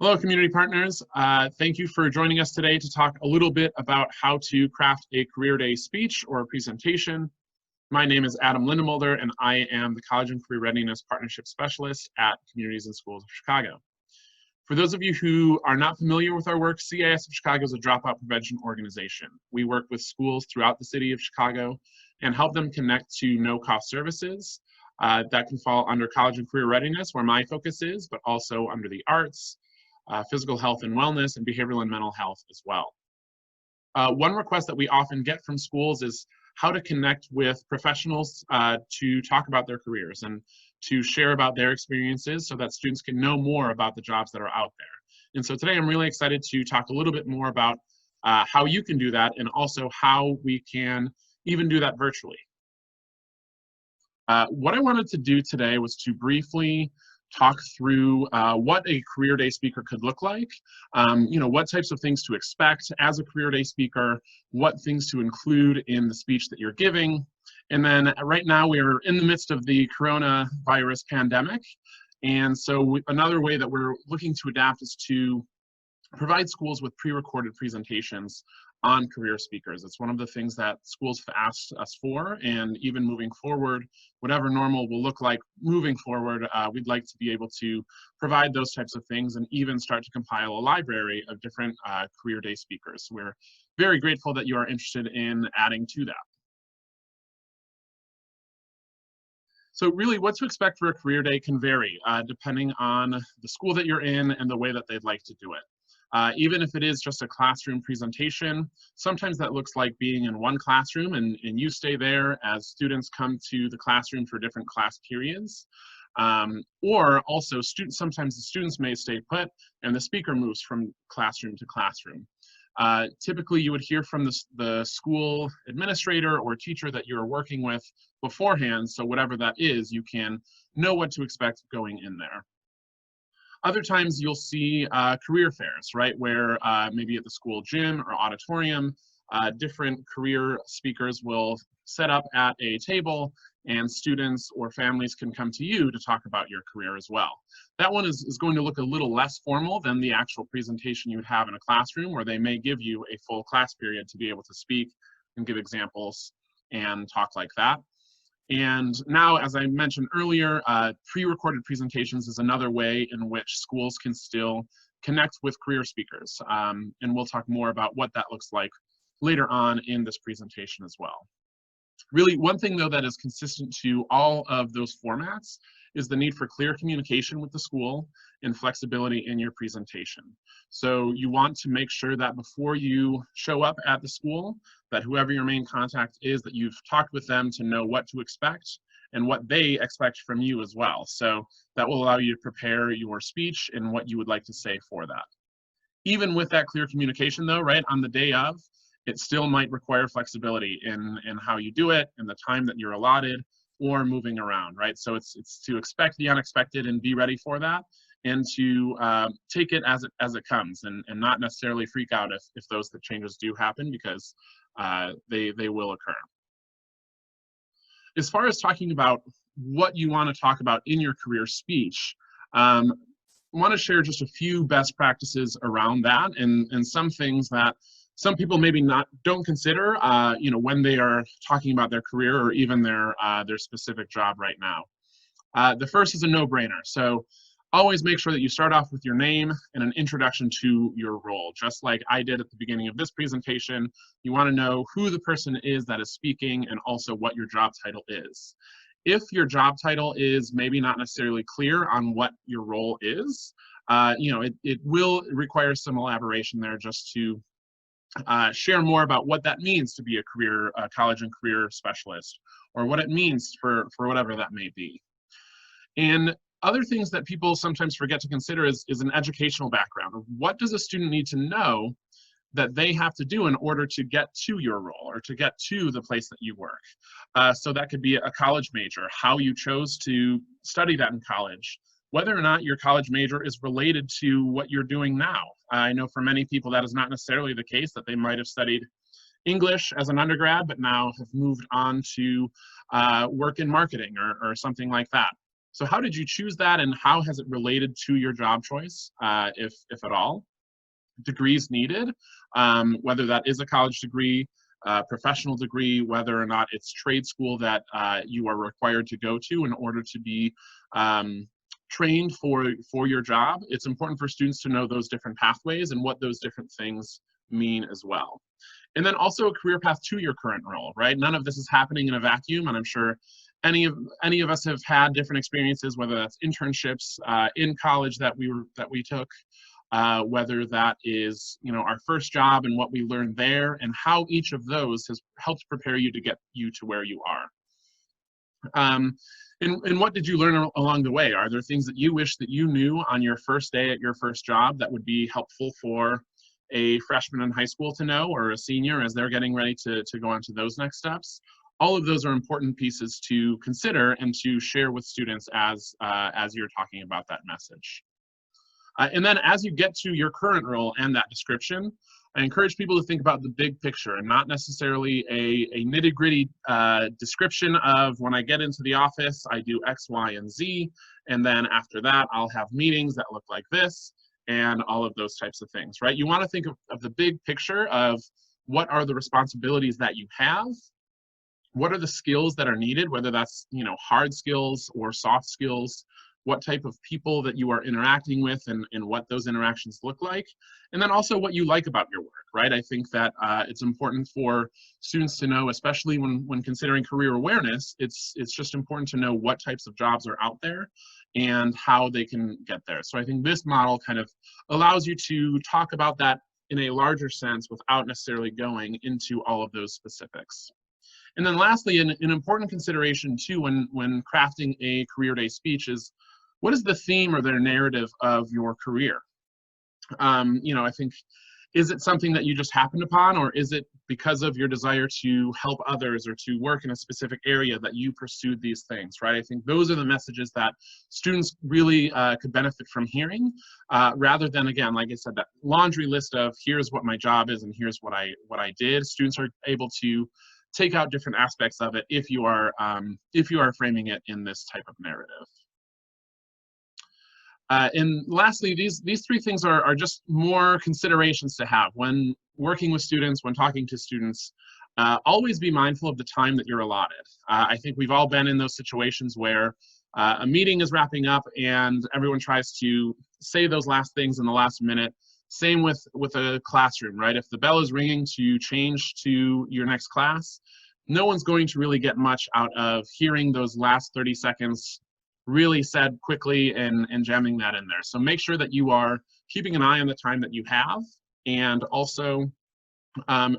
Hello, community partners. Thank you for joining us today to talk a little bit about how to craft a career day speech or a presentation. My name is Adam Lindemulder, and I am the College and Career Readiness Partnership Specialist at Communities and Schools of Chicago. For those of you who are not familiar with our work, CIS of Chicago is a dropout prevention organization. We work with schools throughout the city of Chicago and help them connect to no-cost services that can fall under college and career readiness, where my focus is, but also under the arts, physical health and wellness, and behavioral and mental health as well. One request that we often get from schools is how to connect with professionals to talk about their careers and to share about their experiences so that students can know more about the jobs that are out there. And so today I'm really excited to talk a little bit more about how you can do that and also how we can even do that virtually. What I wanted to do today was to briefly talk through what a career day speaker could look like, what types of things to expect as a career day speaker, what things to include in the speech that you're giving. And then right now we're in the midst of the coronavirus pandemic. And so another way that we're looking to adapt is to provide schools with pre-recorded presentations on career speakers. It's one of the things that schools have asked us for, and even moving forward, whatever normal will look like moving forward, we'd like to be able to provide those types of things and even start to compile a library of different career day speakers. We're very grateful that you are interested in adding to that. So really what to expect for a career day can vary depending on the school that you're in and the way that they'd like to do it. Even if it is just a classroom presentation, sometimes that looks like being in one classroom and you stay there as students come to the classroom for different class periods. Or also sometimes the students may stay put and the speaker moves from classroom to classroom. Typically you would hear from the school administrator or teacher that you're working with beforehand, so whatever that is, you can know what to expect going in there. Other times you'll see career fairs, right, where maybe at the school gym or auditorium, different career speakers will set up at a table and students or families can come to you to talk about your career as well. That one is going to look a little less formal than the actual presentation you would have in a classroom, where they may give you a full class period to be able to speak and give examples and talk like that. And now, as I mentioned earlier, pre-recorded presentations is another way in which schools can still connect with career speakers. And we'll talk more about what that looks like later on in this presentation as well. Really, one thing though that is consistent to all of those formats is the need for clear communication with the school and flexibility in your presentation. So you want to make sure that before you show up at the school, that whoever your main contact is, that you've talked with them to know what to expect and what they expect from you as well. So that will allow you to prepare your speech and what you would like to say for that. Even with that clear communication though, right, on the day of, it still might require flexibility in how you do it and the time that you're allotted or moving around, right? So it's to expect the unexpected and be ready for that, and to take it as it comes and not necessarily freak out if those changes do happen, because they will occur. As far as talking about what you want to talk about in your career speech, I want to share just a few best practices around that and some things that some people maybe don't consider, when they are talking about their career or even their specific job right now. The first is a no-brainer. So always make sure that you start off with your name and an introduction to your role. Just like I did at the beginning of this presentation, you want to know who the person is that is speaking and also what your job title is. If your job title is maybe not necessarily clear on what your role is, it will require some elaboration there just to share more about what that means to be a college and career specialist, or what it means for whatever that may be. And other things that people sometimes forget to consider is an educational background. What does a student need to know that they have to do in order to get to your role or to get to the place that you work? So that could be a college major, how you chose to study that in college, whether or not your college major is related to what you're doing now. I know for many people that is not necessarily the case, that they might have studied English as an undergrad, but now have moved on to work in marketing or something like that. So how did you choose that, and how has it related to your job choice, if at all? Degrees needed, whether that is a college degree, professional degree, whether or not it's trade school that you are required to go to in order to be trained for your job. It's important for students to know those different pathways and what those different things mean as well. And then also a career path to your current role, right? None of this is happening in a vacuum, and I'm sure any of us have had different experiences, whether that's internships in college that we took, whether that is, you know, our first job and what we learned there, and how each of those has helped prepare you to get you to where you are. And what did you learn along the way? Are there things that you wish that you knew on your first day at your first job that would be helpful for a freshman in high school to know, or a senior as they're getting ready to go on to those next steps? All of those are important pieces to consider and to share with students as you're talking about that message. And then as you get to your current role and that description, I encourage people to think about the big picture and not necessarily a nitty-gritty description of, when I get into the office, I do X, Y, and Z, and then after that, I'll have meetings that look like this, and all of those types of things, right? You want to think of the big picture of what are the responsibilities that you have, what are the skills that are needed, whether that's, you know, hard skills or soft skills, what type of people that you are interacting with, and what those interactions look like, and then also what you like about your work, right? I think that it's important for students to know, especially when considering career awareness, it's just important to know what types of jobs are out there and how they can get there. So I think this model kind of allows you to talk about that in a larger sense without necessarily going into all of those specifics. And then lastly, an important consideration too when crafting a career day speech is, what is the theme or the narrative of your career? You know, I think, is it something that you just happened upon, or is it because of your desire to help others or to work in a specific area that you pursued these things, right? I think those are the messages that students really could benefit from hearing, rather than, again, like I said, that laundry list of here's what my job is and here's what I did. Students are able to take out different aspects of it if you are framing it in this type of narrative. And lastly, these three things are just more considerations to have when working with students, when talking to students. Always be mindful of the time that you're allotted. I think we've all been in those situations where a meeting is wrapping up and everyone tries to say those last things in the last minute. Same with a classroom, right? If the bell is ringing to change to your next class, no one's going to really get much out of hearing those last 30 seconds really said quickly and jamming that in there. So make sure that you are keeping an eye on the time that you have, and also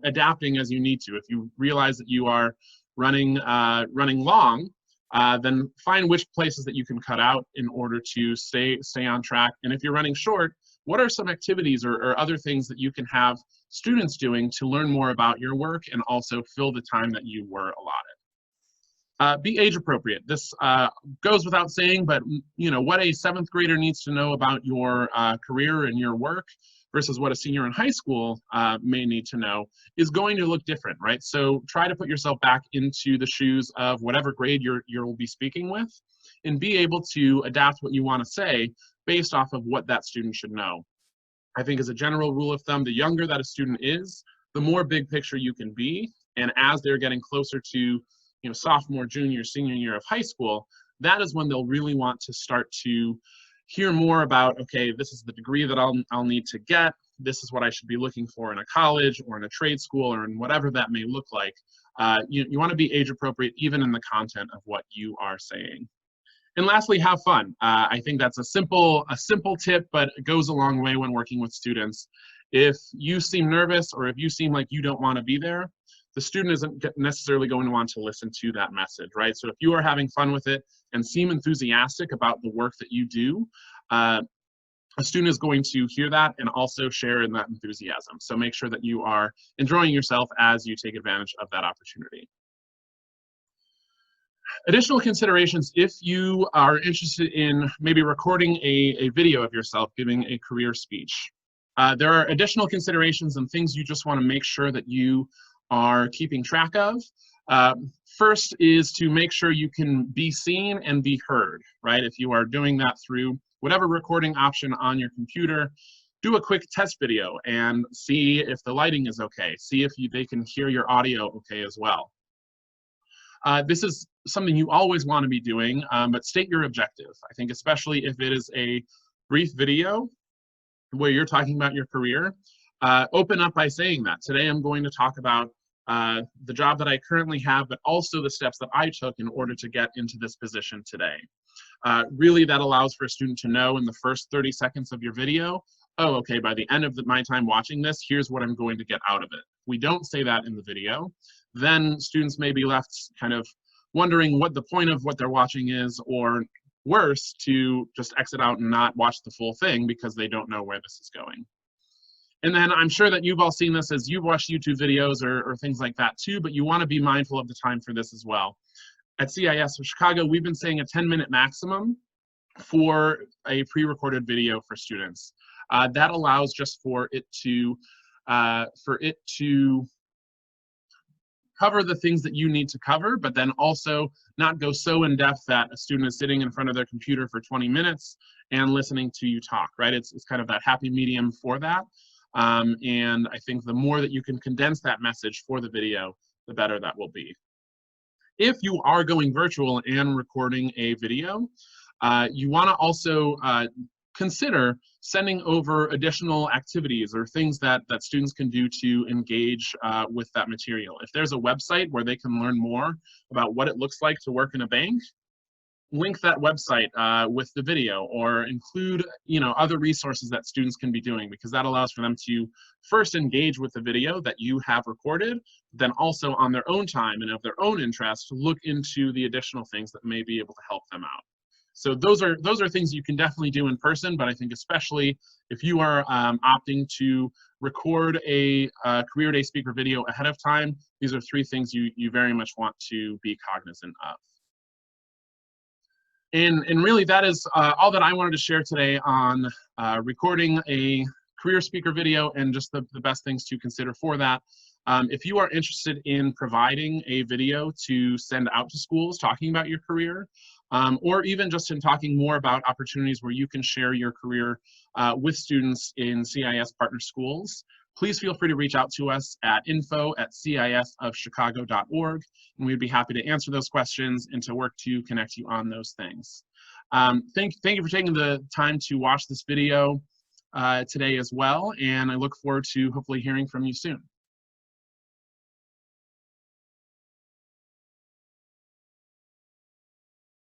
adapting as you need to. If you realize that you are running long, then find which places that you can cut out in order to stay on track. And if you're running short, what are some activities or other things that you can have students doing to learn more about your work and also fill the time that you were allotted? Be age appropriate. This goes without saying, but you know what a 7th grader needs to know about your career and your work versus what a senior in high school may need to know is going to look different, right? So try to put yourself back into the shoes of whatever grade you'll be speaking with, and be able to adapt what you want to say based off of what that student should know. I think as a general rule of thumb, the younger that a student is, the more big picture you can be, and as they're getting closer to sophomore, junior, senior year of high school, that is when they'll really want to start to hear more about, okay, this is the degree that I'll need to get. This is what I should be looking for in a college or in a trade school or in whatever that may look like. You want to be age appropriate even in the content of what you are saying. And lastly, have fun. I think that's a simple tip, but it goes a long way when working with students. If you seem nervous or if you seem like you don't want to be there, the student isn't necessarily going to want to listen to that message, right? So if you are having fun with it and seem enthusiastic about the work that you do, a student is going to hear that and also share in that enthusiasm. So make sure that you are enjoying yourself as you take advantage of that opportunity. Additional considerations, if you are interested in maybe recording a video of yourself giving a career speech, there are additional considerations and things you just want to make sure that you are keeping track of. First is to make sure you can be seen and be heard, right? If you are doing that through whatever recording option on your computer, do a quick test video and see if the lighting is okay. See if they can hear your audio okay as well. This is something you always want to be doing, but state your objective. I think especially if it is a brief video where you're talking about your career, open up by saying that. Today I'm going to talk about the job that I currently have, but also the steps that I took in order to get into this position today. Really, that allows for a student to know in the first 30 seconds of your video, oh, okay, by the end of my time watching this, here's what I'm going to get out of it. We don't say that in the video, then students may be left kind of wondering what the point of what they're watching is, or worse, to just exit out and not watch the full thing because they don't know where this is going. And then I'm sure that you've all seen this as you've watched YouTube videos or things like that too, but you want to be mindful of the time for this as well. At CIS of Chicago, we've been saying a 10-minute maximum for a pre-recorded video for students. That allows just for it to cover the things that you need to cover, but then also not go so in depth that a student is sitting in front of their computer for 20 minutes and listening to you talk, right? It's kind of that happy medium for that. And I think the more that you can condense that message for the video, the better that will be. If you are going virtual and recording a video, you want to also consider sending over additional activities or things that students can do to engage with that material. If there's a website where they can learn more about what it looks like to work in a bank, link that website with the video, or include other resources that students can be doing, because that allows for them to first engage with the video that you have recorded, then also on their own time and of their own interest look into the additional things that may be able to help them out. So those are things you can definitely do in person, but I think especially if you are opting to record a Career Day speaker video ahead of time, these are 3 things you very much want to be cognizant of. And really that is all that I wanted to share today on recording a career speaker video and just the best things to consider for that. If you are interested in providing a video to send out to schools talking about your career, or even just in talking more about opportunities where you can share your career with students in CIS partner schools, please feel free to reach out to us at info@cisofchicago.org, and we'd be happy to answer those questions and to work to connect you on those things. Thank you for taking the time to watch this video today as well, and I look forward to hopefully hearing from you soon.